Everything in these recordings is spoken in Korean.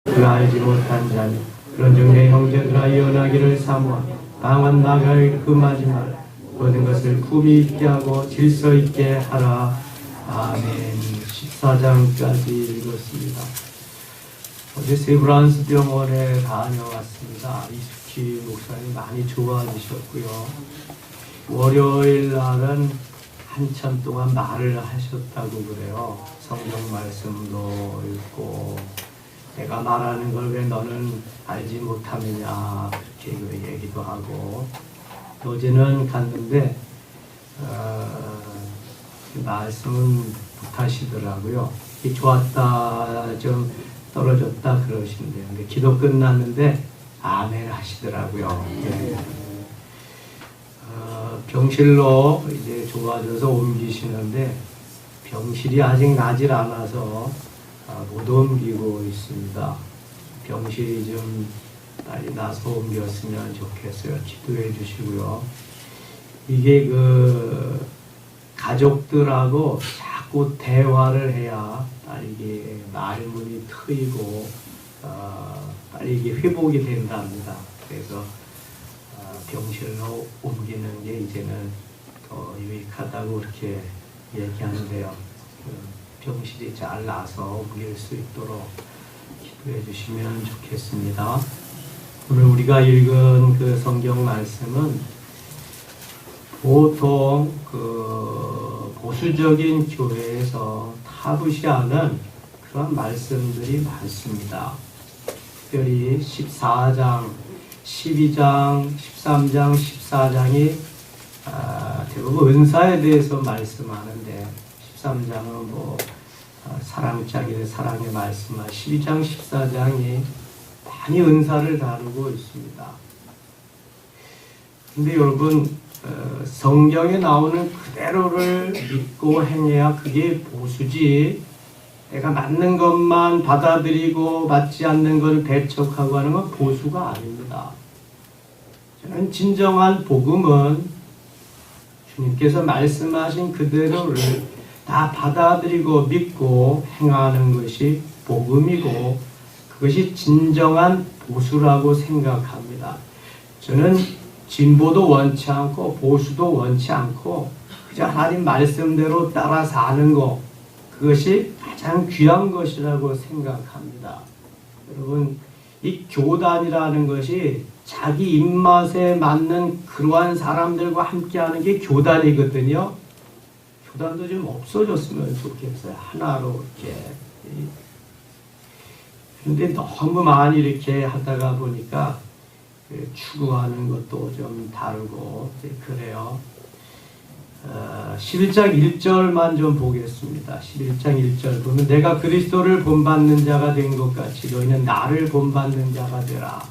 그가 알지 못한 자니 그런즉 내 형제들아 연하기를 사모하며 강한 나를 금하지 말라. 모든 것을 품위 있게 하고 질서 있게 하라. 아멘. 14장까지 읽었습니다. 어제 세브란스 병원에 다녀왔습니다. 이숙희 목사님 많이 좋아지셨고요. 월요일 날은 한참 동안 말을 하셨다고 그래요. 성경 말씀도 읽고 내가 말하는 걸 왜 너는 알지 못하느냐 그렇게 얘기도 하고, 어제는 갔는데 말씀은 못하시더라고요. 좋았다 좀 떨어졌다 그러시는데요. 근데 기도 끝났는데 아멘 하시더라고요. 네. 병실로 이제 좋아져서 옮기시는데 병실이 아직 나질 않아서 못 옮기고 있습니다. 병실이 좀 빨리 나서 옮겼으면 좋겠어요. 기도해 주시고요. 이게 가족들하고 자꾸 대화를 해야 빨리 이게 말문이 트이고 빨리 이게 회복이 된답니다. 그래서 병실로 옮기는 게 이제는 더 유익하다고 그렇게 얘기하는데요. 병실이 잘 나서 옮길 수 있도록 기도해 주시면 좋겠습니다. 오늘 우리가 읽은 그 성경 말씀은 보통 보수적인 교회에서 타부시하는 그런 말씀들이 많습니다. 특별히 14장, 12장, 13장, 14장이 대부분 은사에 대해서 말씀하는데 13장은 사랑짝의 사랑의 말씀과 12장, 14장이 많이 은사를 다루고 있습니다. 근데 여러분 성경에 나오는 그대로를 믿고 행해야 그게 보수지, 내가 맞는 것만 받아들이고 맞지 않는 걸 배척하고 하는 건 보수가 아닙니다. 저는 진정한 복음은 주님께서 말씀하신 그대로를 다 받아들이고 믿고 행하는 것이 복음이고 그것이 진정한 보수라고 생각합니다. 저는 진보도 원치 않고 보수도 원치 않고 그저 하나님 말씀대로 따라 사는 것, 그것이 가장 귀한 것이라고 생각합니다. 여러분, 이 교단이라는 것이 자기 입맛에 맞는 그러한 사람들과 함께하는 게 교단이거든요. 교단도 좀 없어졌으면 좋겠어요. 하나로 이렇게. 근데 너무 많이 이렇게 하다가 보니까 추구하는 것도 좀 다르고 그래요. 11장 1절만 좀 보겠습니다. 11장 1절 보면 내가 그리스도를 본받는 자가 된 것 같이 너희는 나를 본받는 자가 되라.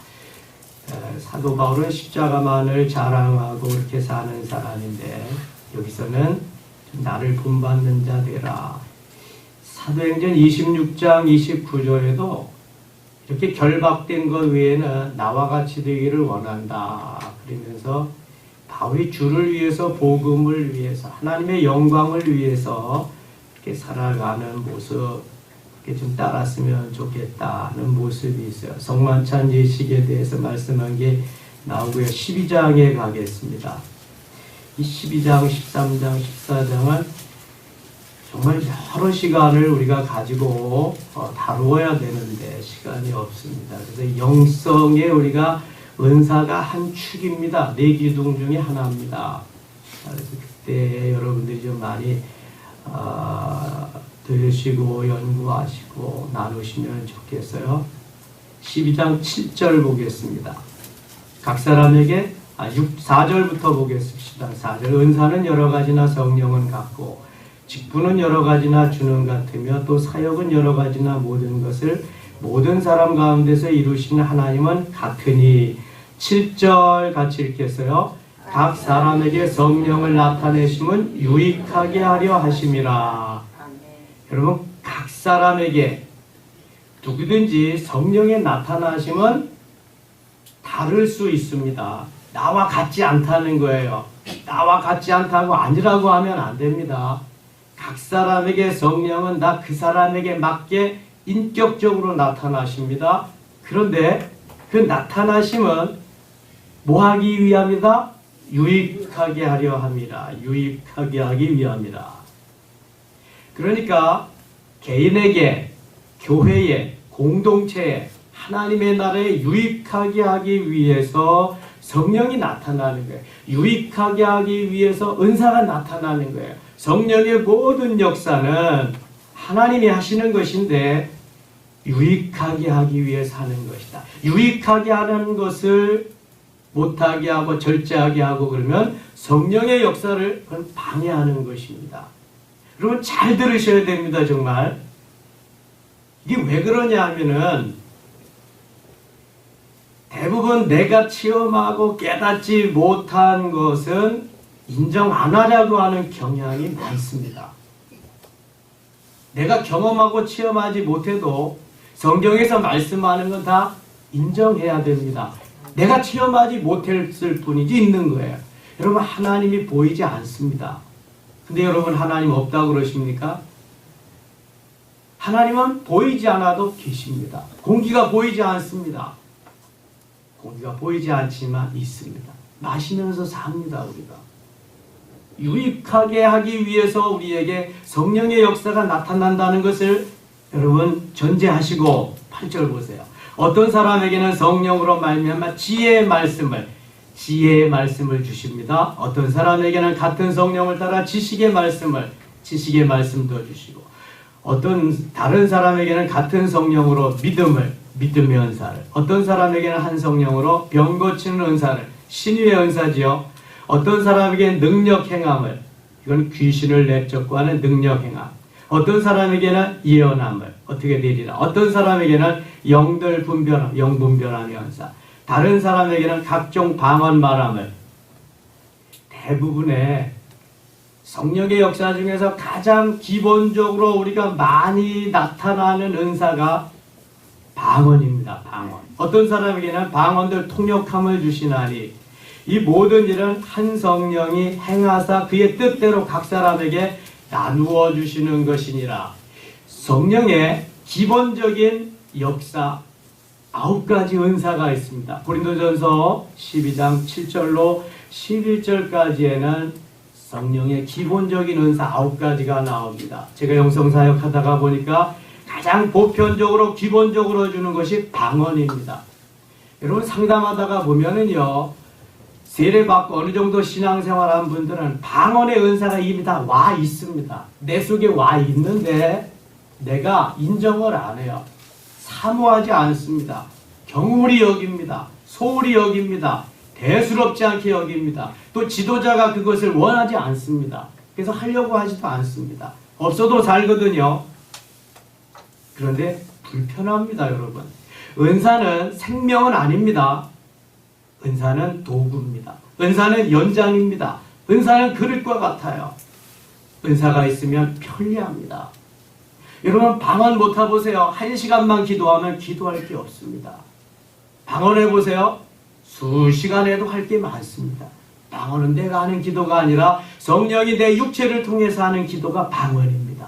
사도 바울은 십자가만을 자랑하고 이렇게 사는 사람인데 여기서는 나를 본받는 자 되라. 사도행전 26장 29절에도 이렇게 결박된 것 외에는 나와 같이 되기를 원한다. 그러면서 바울이 주를 위해서, 복음을 위해서, 하나님의 영광을 위해서 이렇게 살아가는 모습, 이렇게 좀 따랐으면 좋겠다는 모습이 있어요. 성만찬 예식에 대해서 말씀한 게 나오고요. 12장에 가겠습니다. 이 12장, 13장, 14장은 정말 여러 시간을 우리가 가지고 다루어야 되는데 시간이 없습니다. 그래서 영성에 우리가 은사가 한 축입니다. 네 기둥 중에 하나입니다. 그래서 그때 여러분들이 좀 많이 들으시고 연구하시고 나누시면 좋겠어요. 12장 7절 보겠습니다. 각 사람에게 4절부터 보겠습니다. 4절 은사는 여러 가지나 성령은 같고 직분은 여러 가지나 주는 같으며 또 사역은 여러 가지나 모든 것을 모든 사람 가운데서 이루시는 하나님은 같으니 7절 같이 읽겠어요. 각 사람에게 성령을 나타내심은 유익하게 하려 하심이라. 여러분, 각 사람에게 누구든지 성령의 나타나심은 다를 수 있습니다. 나와 같지 않다는 거예요. 나와 같지 않다고 아니라고 하면 안 됩니다. 각 사람에게 성령은 다 그 사람에게 맞게 인격적으로 나타나십니다. 그런데 그 나타나심은 뭐 하기 위함이다? 유익하게 하려 함이라. 유익하게 하기 위함이라. 그러니까 개인에게, 교회에, 공동체에, 하나님의 나라에 유익하게 하기 위해서 성령이 나타나는 거예요. 유익하게 하기 위해서 은사가 나타나는 거예요. 성령의 모든 역사는 하나님이 하시는 것인데 유익하게 하기 위해서 하는 것이다. 유익하게 하는 것을 못하게 하고 절제하게 하고 그러면 성령의 역사를 방해하는 것입니다. 여러분 잘 들으셔야 됩니다. 정말. 이게 왜 그러냐 하면은 대부분 내가 체험하고 깨닫지 못한 것은 인정 안 하려고 하는 경향이 많습니다. 내가 경험하고 체험하지 못해도 성경에서 말씀하는 건 다 인정해야 됩니다. 내가 체험하지 못했을 뿐이지 있는 거예요. 여러분 하나님이 보이지 않습니다. 근데 여러분 하나님 없다고 그러십니까? 하나님은 보이지 않아도 계십니다. 공기가 보이지 않습니다. 공기가 보이지 않지만 있습니다. 마시면서 삽니다. 우리가. 유익하게 하기 위해서 우리에게 성령의 역사가 나타난다는 것을 여러분 전제하시고 8절 보세요. 어떤 사람에게는 성령으로 말미암아 지혜의 말씀을 주십니다. 어떤 사람에게는 같은 성령을 따라 지식의 말씀도 주시고 어떤 다른 사람에게는 같은 성령으로 믿음의 은사를, 어떤 사람에게는 한 성령으로 병 고치는 은사를, 신유의 은사지요. 어떤 사람에게는 능력 행함을, 이건 귀신을 내쫓고 하는 능력 행함. 어떤 사람에게는 예언함을 어떻게 되리라. 어떤 사람에게는 영들 분별함, 영분별함의 은사. 다른 사람에게는 각종 방언 말함을. 대부분의 성령의 역사 중에서 가장 기본적으로 우리가 많이 나타나는 은사가 방언입니다. 방언. 어떤 사람에게는 방언들 통역함을 주시나니 이 모든 일은 한 성령이 행하사 그의 뜻대로 각 사람에게 나누어 주시는 것이니라. 성령의 기본적인 역사 9가지 은사가 있습니다. 고린도전서 12장 7절로 11절까지에는 성령의 기본적인 은사 9가지가 나옵니다. 제가 영성사역 하다가 보니까 가장 보편적으로 기본적으로 주는 것이 방언입니다. 여러분 상담하다가 보면은요, 세례받고 어느 정도 신앙생활한 분들은 방언의 은사가 이미 다 와 있습니다. 내 속에 와 있는데 내가 인정을 안 해요. 사모하지 않습니다. 경홀히 여깁니다. 소홀히 여깁니다. 대수롭지 않게 여깁니다. 또 지도자가 그것을 원하지 않습니다. 그래서 하려고 하지도 않습니다. 없어도 살거든요. 그런데 불편합니다, 여러분. 은사는 생명은 아닙니다. 은사는 도구입니다. 은사는 연장입니다. 은사는 그릇과 같아요. 은사가 있으면 편리합니다. 여러분 방언 못 해보세요. 1시간만 기도하면 기도할 게 없습니다. 방언해보세요. 수시간 해도 할 게 많습니다. 방언은 내가 하는 기도가 아니라 성령이 내 육체를 통해서 하는 기도가 방언입니다.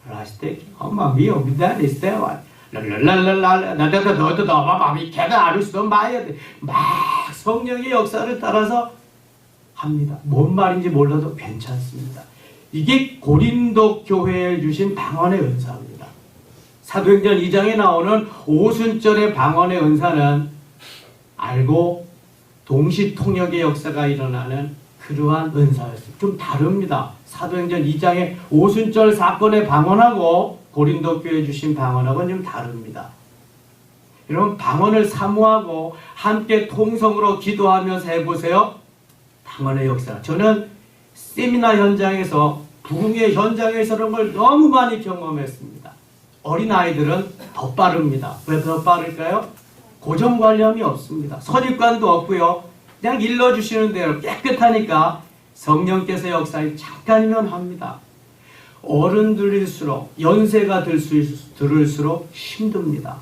라스테키 엄마 미오 미다니 스테와 랄랄랄랄랄 나다다 너도 너마마미 걔가 아루스도 마야 돼. 막 성령의 역사를 따라서 합니다. 뭔 말인지 몰라도 괜찮습니다. 이게 고린도 교회에 주신 방언의 은사입니다. 사도행전 2장에 나오는 오순절의 방언의 은사는 알고 동시통역의 역사가 일어나는 그러한 은사였습니다. 좀 다릅니다. 사도행전 2장의 오순절 사건의 방언하고 고린도 교회에 주신 방언하고는 좀 다릅니다. 여러분 방언을 사모하고 함께 통성으로 기도하면서 해보세요. 방언의 역사. 저는 세미나 현장에서 부흥의 현장에서 그런 걸 너무 많이 경험했습니다. 어린아이들은 더 빠릅니다. 왜 더 빠를까요? 고정관념이 없습니다. 선입관도 없고요. 그냥 일러주시는 대로 깨끗하니까 성령께서 역사에 잠깐이면 합니다. 어른들일수록 연세가 들을수록 힘듭니다.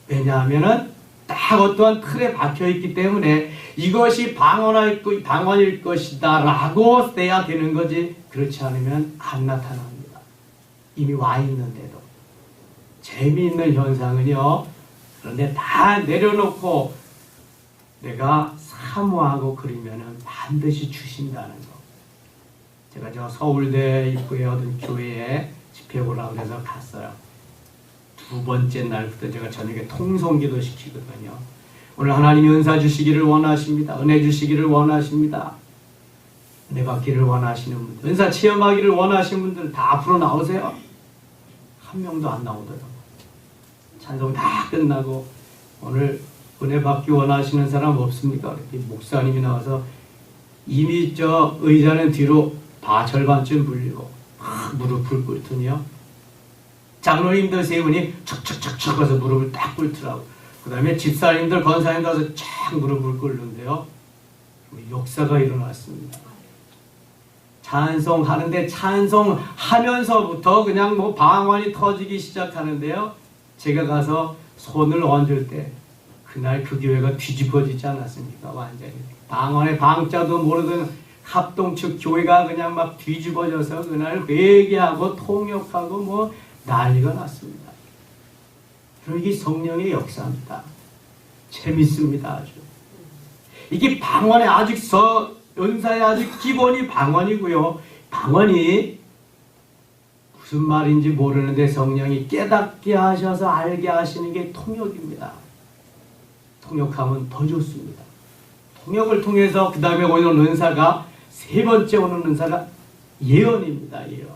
왜냐하면 딱 어떠한 틀에 박혀있기 때문에 이것이 방언일 것이다 라고 돼야 되는 거지, 그렇지 않으면 안 나타납니다. 이미 와 있는데도. 재미있는 현상은요, 그런데 다 내려놓고 내가 사모하고 그러면은 반드시 주신다는 거. 제가 저 서울대 입구에 어떤 교회에 집회 오라고 해서 갔어요. 두 번째 날부터 제가 저녁에 통성기도 시키거든요. 오늘 하나님이 은사 주시기를 원하십니다. 은혜 주시기를 원하십니다. 은혜 받기를 원하시는 분들, 은사 체험하기를 원하시는 분들 다 앞으로 나오세요. 한 명도 안 나오더라고요. 찬송 다 끝나고 오늘 은혜 받기 원하시는 사람 없습니까? 목사님이 나와서 이미 저 의자는 뒤로 절반쯤 물리고 막 무릎을 꿇더니요. 장로님들 세 분이 척척척척 해서 무릎을 딱 꿇더라고. 그 다음에 집사님들, 권사님들 가서 쫙 무릎을 꿇는데요. 역사가 일어났습니다. 찬송하는데 찬송하면서부터 그냥 뭐 방언이 터지기 시작하는데요. 제가 가서 손을 얹을 때 그날 그 교회가 뒤집어지지 않았습니까? 완전히. 방언의 방자도 모르던 합동측 교회가 그냥 막 뒤집어져서 그날 회개하고 통역하고 뭐 난리가 났습니다. 그럼 이게 성령의 역사입니다. 재밌습니다. 아주. 이게 방언의 아직 은사의 아직 기본이 방언이고요. 방언이 무슨 말인지 모르는데 성령이 깨닫게 하셔서 알게 하시는 게 통역입니다. 통역하면 더 좋습니다. 통역을 통해서 그 다음에 오는 은사가 세 번째 오는 은사가 예언입니다. 예언.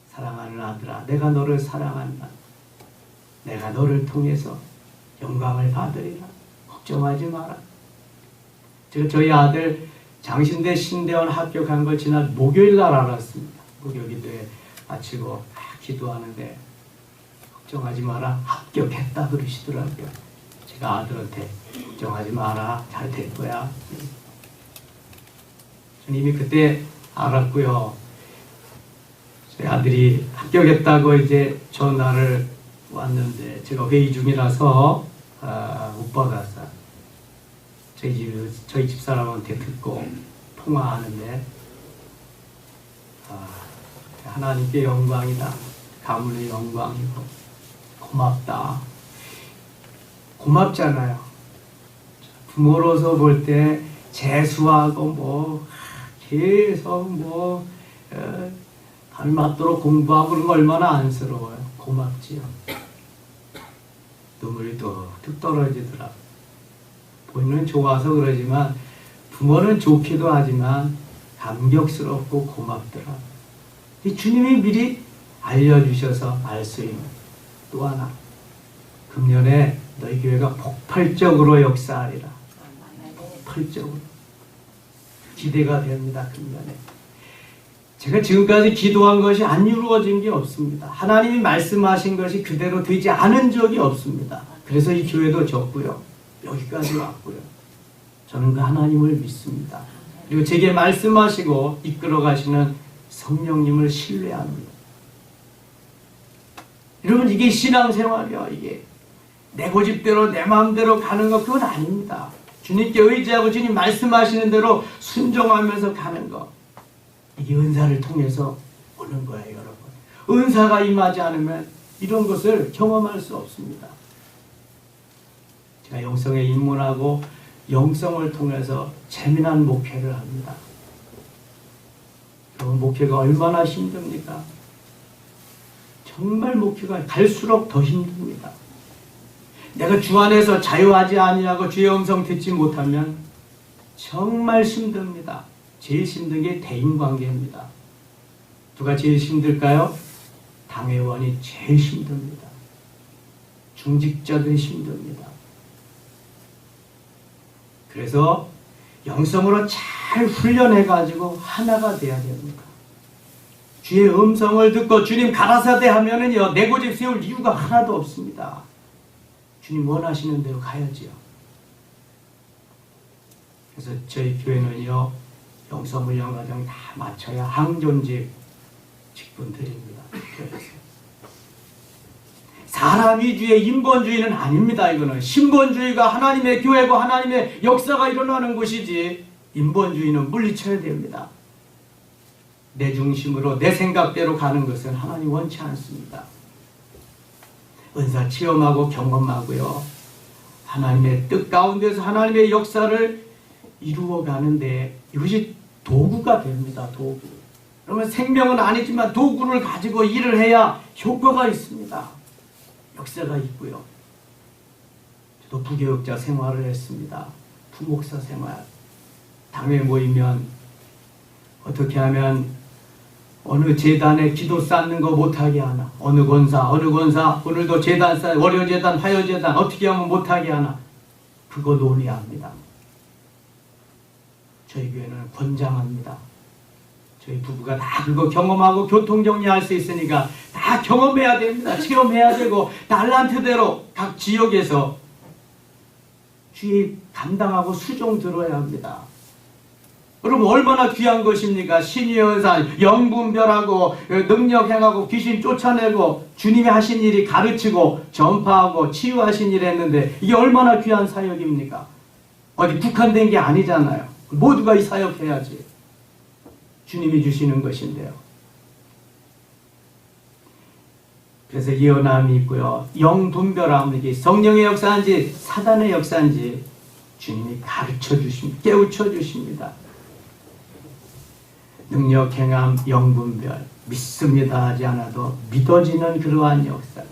사랑하는 아들아, 내가 너를 사랑한다. 내가 너를 통해서 영광을 받으리라. 걱정하지 마라. 저희 아들 장신대 신대원 합격한 걸 지난 목요일 날 알았습니다. 목요기도에 마치고 기도하는데 걱정하지 마라. 합격했다 그러시더라고요. 제가 아들한테 걱정하지 마라. 잘 될 거야. 저는 이미 그때 알았고요. 저희 아들이 합격했다고 이제 전화를 왔는데 제가 회의 중이라서 못 받았어요. 저희 집사람한테 듣고 통화하는데 하나님께 영광이다. 가문의 영광이고 고맙다. 고맙잖아요. 부모로서 볼 때 재수하고 뭐 계속 뭐 닮았도록 공부하고 그런 거 얼마나 안쓰러워요. 고맙지요. 눈물이 뚝뚝 떨어지더라. 본인은 좋아서 그러지만 부모는 좋기도 하지만 감격스럽고 고맙더라. 이 주님이 미리 알려주셔서 알 수 있는 또 하나. 금년에 너희 교회가 폭발적으로 역사하리라. 폭발적으로. 기대가 됩니다. 금년에. 제가 지금까지 기도한 것이 안 이루어진 게 없습니다. 하나님이 말씀하신 것이 그대로 되지 않은 적이 없습니다. 그래서 이 교회도 졌고요. 여기까지 왔고요. 저는 그 하나님을 믿습니다. 그리고 제게 말씀하시고 이끌어 가시는 성령님을 신뢰합니다. 여러분 이게 신앙생활이요. 이게 내 고집대로 내 마음대로 가는 것 그건 아닙니다. 주님께 의지하고 주님 말씀하시는 대로 순종하면서 가는 것. 이게 은사를 통해서 오는 거예요. 여러분. 은사가 임하지 않으면 이런 것을 경험할 수 없습니다. 제가 영성에 입문하고 영성을 통해서 재미난 목회를 합니다. 여러분 목회가 얼마나 힘듭니까? 정말 목회가 갈수록 더 힘듭니다. 내가 주 안에서 자유하지 아니하고 주의 음성 듣지 못하면 정말 힘듭니다. 제일 힘든 게 대인관계입니다. 누가 제일 힘들까요? 당회원이 제일 힘듭니다. 중직자들이 힘듭니다. 그래서 영성으로 잘 훈련해가지고 하나가 돼야 됩니다. 주의 음성을 듣고 주님 가라사대 하면은요, 내 고집 세울 이유가 하나도 없습니다. 주님 원하시는 대로 가야지요. 그래서 저희 교회는요, 영성훈련과정 다 마쳐야 항존직 직분드립니다. 사람 위주의 인본주의는 아닙니다. 이거는 신본주의가 하나님의 교회고 하나님의 역사가 일어나는 곳이지 인본주의는 물리쳐야 됩니다. 내 중심으로 내 생각대로 가는 것은 하나님 원치 않습니다. 은사 체험하고 경험하고요. 하나님의 뜻 가운데서 하나님의 역사를 이루어가는데 이것이 도구가 됩니다. 도구. 그러면 생명은 아니지만 도구를 가지고 일을 해야 효과가 있습니다. 역사가 있고요. 저도 부교육자 생활을 했습니다. 부목사 생활. 당회 모이면 어떻게 하면 어느 재단에 기도 쌓는 거 못하게 하나, 어느 권사 오늘도 재단 쌓 월요재단 화요재단 어떻게 하면 못하게 하나, 그거 논의합니다. 저희 교회는 권장합니다. 저희 부부가 다 그거 경험하고 교통정리할 수 있으니까 다 경험해야 됩니다. 체험해야 되고 달란트대로 각 지역에서 주의 감당하고 수종 들어야 합니다. 여러분 얼마나 귀한 것입니까? 신의 은사, 영분별하고 능력 행하고 귀신 쫓아내고 주님이 하신 일이 가르치고 전파하고 치유하신 일 했는데 이게 얼마나 귀한 사역입니까? 어디 국한된 게 아니잖아요. 모두가 이 사역 해야지. 주님이 주시는 것인데요. 그래서 예언함이 있고요. 영분별함은 이게 성령의 역사인지 사단의 역사인지 주님이 가르쳐 주십니다. 깨우쳐 주십니다. 능력, 행함, 영분별, 믿습니다 하지 않아도 믿어지는 그러한 역사,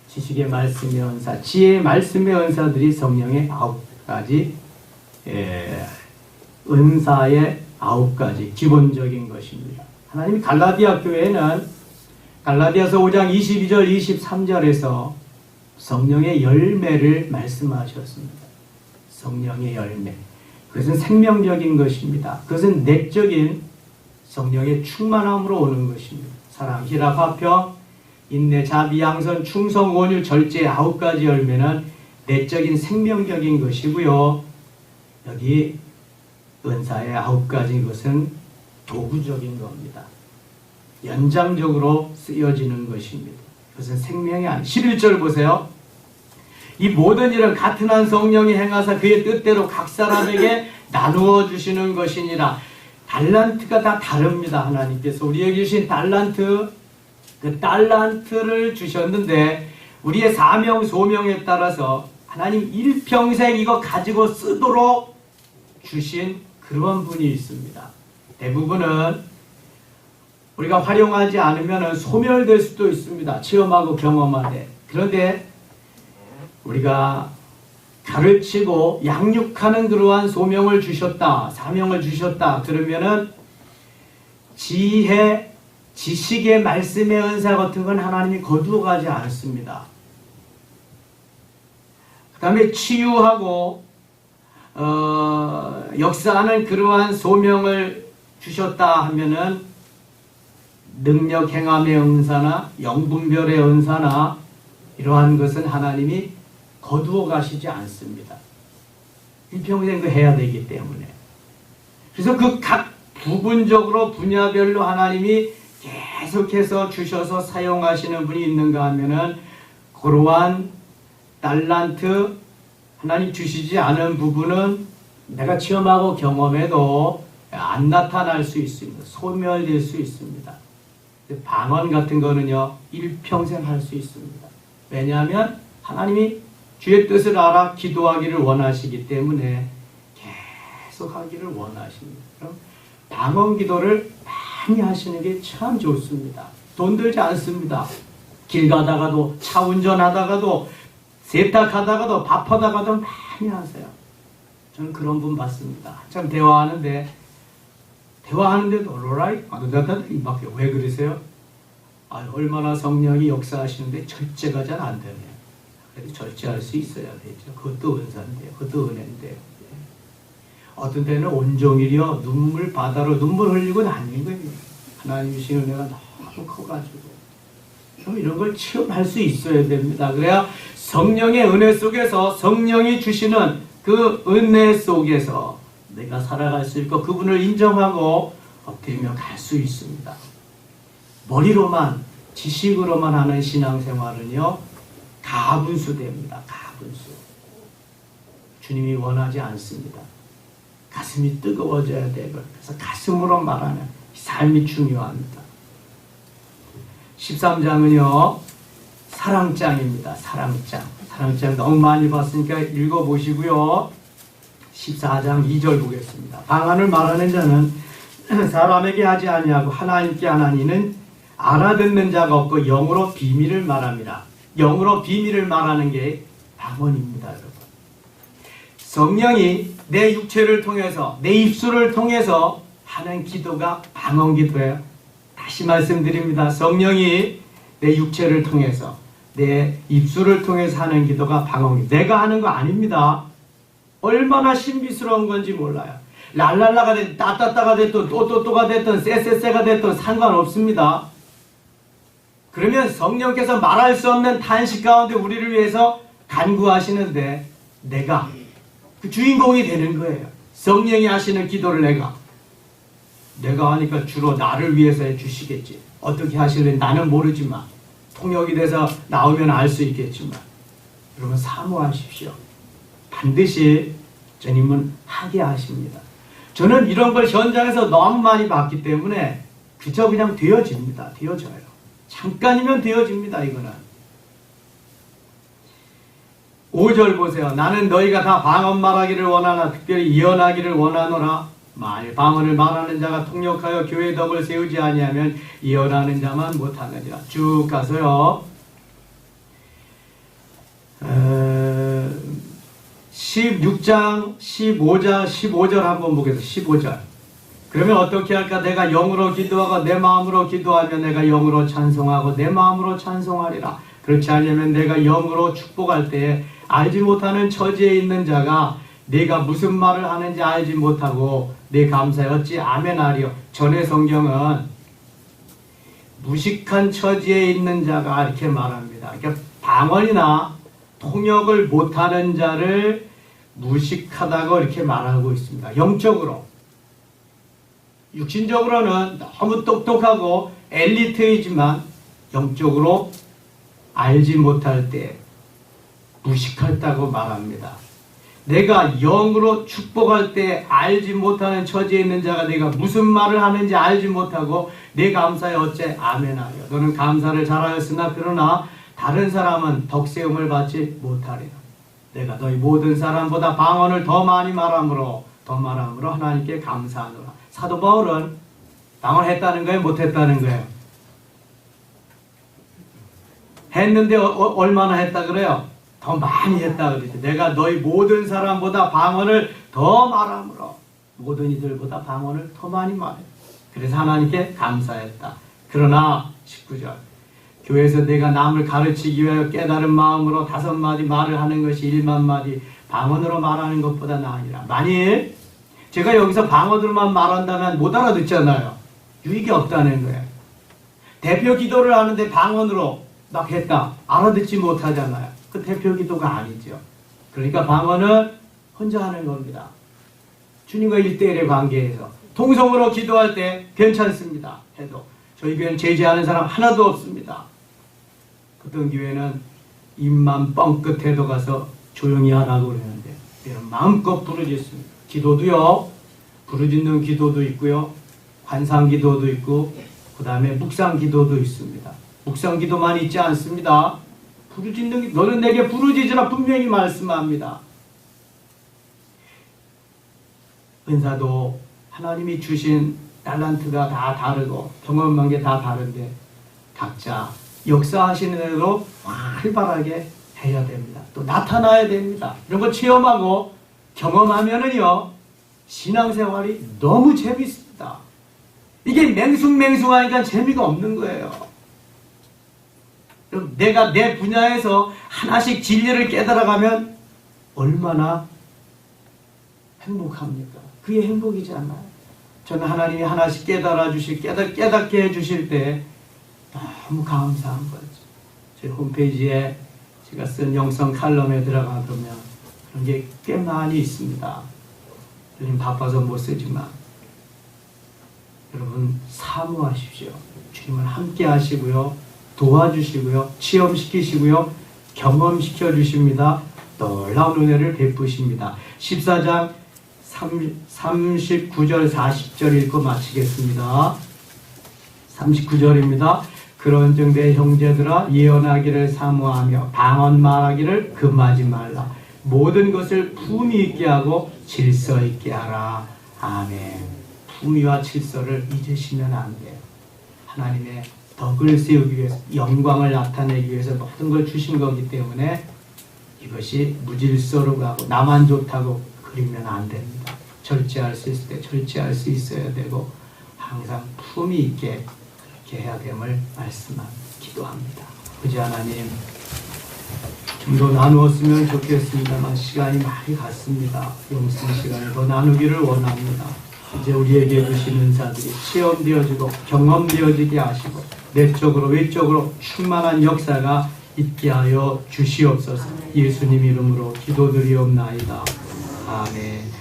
지식의 말씀의 은사, 지혜의 말씀의 은사들이 성령의 9가지 은사의 9가지 기본적인 것입니다. 하나님이 갈라디아 교회는 갈라디아서 5장 22절 23절에서 성령의 열매를 말씀하셨습니다. 성령의 열매, 그것은 생명적인 것입니다. 그것은 내적인 성령의 충만함으로 오는 것입니다. 사랑, 희락, 화평, 인내, 자비, 양선, 충성, 온유, 절제 9가지 열매는 내적인 생명적인 것이고요. 여기 은사의 9가지 것은 도구적인 겁니다. 연장적으로 쓰여지는 것입니다. 그것은 생명이 아니. 11절 보세요. 이 모든 일은 같은 한 성령이 행하사 그의 뜻대로 각 사람에게 나누어 주시는 것이니라. 달란트가 다 다릅니다. 하나님께서 우리에게 주신 달란트, 그 달란트를 주셨는데 우리의 사명, 소명에 따라서 하나님 일평생 이거 가지고 쓰도록 주신 그런 분이 있습니다. 대부분은 우리가 활용하지 않으면 소멸될 수도 있습니다. 체험하고 경험하되. 그런데 우리가 가르치고 양육하는 그러한 소명을 주셨다, 사명을 주셨다 그러면은 지혜, 지식의 말씀의 은사 같은 건 하나님이 거두어 가지 않습니다. 그 다음에 치유하고 역사하는 그러한 소명을 주셨다 하면은 능력 행함의 은사나 영분별의 은사나 이러한 것은 하나님이 거두어 가시지 않습니다. 일평생 그 해야 되기 때문에. 그래서 그 각 부분적으로 분야별로 하나님이 계속해서 주셔서 사용하시는 분이 있는가 하면은 그러한 달란트, 하나님 주시지 않은 부분은 내가 체험하고 경험해도 안 나타날 수 있습니다. 소멸될 수 있습니다. 방언 같은 거는요, 일평생 할 수 있습니다. 왜냐하면 하나님이 주의 뜻을 알아 기도하기를 원하시기 때문에 계속 하기를 원하십니다. 그럼 방언 기도를 많이 하시는 게 참 좋습니다. 돈 들지 않습니다. 길 가다가도, 차 운전하다가도, 세탁하다가도, 밥하다가도 많이 하세요. 저는 그런 분 봤습니다. 참 대화하는데도 로라이 밖에 왜 그러세요? 얼마나 성령이 역사하시는데 절제가 잘 안 되네요. 그래도 절제할 수 있어야 되죠. 그것도 은사인데요. 그것도 은혜인데요. 어떤 때는 온종일이요 눈물 바다로 눈물 흘리고 다니는 거예요. 하나님 주신 은혜가 너무 커가지고 좀 이런 걸 체험할 수 있어야 됩니다. 그래야 성령의 은혜 속에서 성령이 주시는 그 은혜 속에서 내가 살아갈 수 있고 그분을 인정하고 엎드리며 갈 수 있습니다. 머리로만 지식으로만 하는 신앙생활은요 가분수 됩니다. 가분수. 주님이 원하지 않습니다. 가슴이 뜨거워져야 되고 그래서 가슴으로 말하는 삶이 중요합니다. 13장은요 사랑장입니다. 사랑장. 사랑장 너무 많이 봤으니까 읽어보시고요. 14장 2절 보겠습니다. 방언을 말하는 자는 사람에게 하지 아니하고 하나님께 하나니는 알아듣는 자가 없고 영으로 비밀을 말합니다. 영으로 비밀을 말하는 게 방언입니다, 여러분. 성령이 내 육체를 통해서, 내 입술을 통해서 하는 기도가 방언 기도예요. 다시 말씀드립니다. 성령이 내 육체를 통해서, 내 입술을 통해서 하는 기도가 방언 기도. 내가 하는 거 아닙니다. 얼마나 신비스러운 건지 몰라요. 랄랄라가 됐든 따따따가 됐든 또또또가 됐든 쎄쎄쎄가 됐든 상관없습니다. 그러면 성령께서 말할 수 없는 탄식 가운데 우리를 위해서 간구하시는데 내가 그 주인공이 되는 거예요. 성령이 하시는 기도를 내가 하니까 주로 나를 위해서 해주시겠지. 어떻게 하실는지 나는 모르지만 통역이 돼서 나오면 알 수 있겠지만 여러분 사모하십시오. 반드시 주님은 하게 하십니다. 저는 이런 걸 현장에서 너무 많이 봤기 때문에 그저 그냥 되어집니다. 되어져요. 잠깐이면 되어집니다. 이거는 5절 보세요. 나는 너희가 다 방언 말하기를 원하나 특별히 예언하기를 원하노라. 만일 방언을 말하는 자가 통역하여 교회의 덕을 세우지 아니하면 예언하는 자만 못하느니라. 쭉 가서요. 16장 15절 한번 보겠습니다. 15절. 그러면 어떻게 할까? 내가 영으로 기도하고 내 마음으로 기도하면 내가 영으로 찬송하고 내 마음으로 찬송하리라. 그렇지 않으면 내가 영으로 축복할 때에 알지 못하는 처지에 있는 자가 내가 무슨 말을 하는지 알지 못하고 내 감사에 어찌 아멘하리요. 전의 성경은 무식한 처지에 있는 자가 이렇게 말합니다. 그러니까 방언이나 통역을 못하는 자를 무식하다고 이렇게 말하고 있습니다. 영적으로. 육신적으로는 너무 똑똑하고 엘리트이지만 영적으로 알지 못할 때 무식하다고 말합니다. 내가 영으로 축복할 때 알지 못하는 처지에 있는 자가 내가 무슨 말을 하는지 알지 못하고 내 감사에 어째 아멘하여. 너는 감사를 잘하였으나 그러나 다른 사람은 덕세움을 받지 못하리라. 내가 너희 모든 사람보다 방언을 더 많이 말함으로 하나님께 감사하노라. 사도 바울은 방언했다는 거예요? 못했다는 거예요? 했는데 얼마나 했다 그래요? 더 많이 했다 그러죠. 내가 너희 모든 사람보다 방언을 더 말함으로 모든 이들보다 방언을 더 많이 말해. 그래서 하나님께 감사했다. 그러나 19절 교회에서 내가 남을 가르치기 위하여 깨달은 마음으로 5마디 말을 하는 것이 1만 마디 방언으로 말하는 것보다 나으니라. 만일 제가 여기서 방언으로만 말한다면 못 알아듣잖아요. 유익이 없다는 거예요. 대표 기도를 하는데 방언으로 막 했다. 알아듣지 못하잖아요. 그 대표 기도가 아니죠. 그러니까 방언은 혼자 하는 겁니다. 주님과 1대1의 관계에서 통성으로 기도할 때 괜찮습니다. 해도 저희 교회는 제지하는 사람 하나도 없습니다. 어떤 교회는 입만 뻥끗해도 가서 조용히 하라고 그러는데 여러분 마음껏 부르짖습니다. 기도도요. 부르짖는 기도도 있고요. 환상 기도도 있고 그 다음에 묵상 기도도 있습니다. 묵상 기도만 있지 않습니다. 부르짖는 너는 내게 부르짖으라 분명히 말씀합니다. 은사도 하나님이 주신 달란트가 다 다르고 경험한 게 다 다른데 각자 역사하시는 대로 활발하게 해야 됩니다. 또 나타나야 됩니다. 이런 거 체험하고 경험하면은요 신앙생활이 너무 재밌습니다. 이게 맹숭맹숭하니까 재미가 없는 거예요. 내가 내 분야에서 하나씩 진리를 깨달아가면 얼마나 행복합니까? 그게 행복이지 않나요? 저는 하나님이 하나씩 깨닫게 해주실 때 너무 감사한 거죠. 제 홈페이지에 제가 쓴 영성 칼럼에 들어가 보면 그런 게 꽤 많이 있습니다. 요즘 바빠서 못 쓰지만 여러분 사모하십시오. 주님을 함께 하시고요. 도와주시고요. 체험시키시고요. 경험시켜 주십니다. 놀라운 은혜를 베푸십니다. 14장 39절 40절 읽고 마치겠습니다. 39절입니다. 그런즉 내 형제들아 예언하기를 사모하며 방언 말하기를 금하지 말라. 모든 것을 품위 있게 하고 질서 있게 하라. 아멘. 품위와 질서를 잊으시면 안 돼요. 하나님의 덕을 세우기 위해서, 영광을 나타내기 위해서 모든 걸 주신 거기 때문에 이것이 무질서로 가고 나만 좋다고 그리면 안 됩니다. 절제할 수 있을 때 절제할 수 있어야 되고 항상 품위 있게 그렇게 해야 됨을 기도합니다. 아버지 하나님, 좀 더 나누었으면 좋겠습니다만 시간이 많이 갔습니다. 영성 시간을 더 나누기를 원합니다. 이제 우리에게 주신 은사들이 체험되어지고 경험되어지게 하시고 내적으로 외적으로 충만한 역사가 있게 하여 주시옵소서. 예수님 이름으로 기도드리옵나이다. 아멘.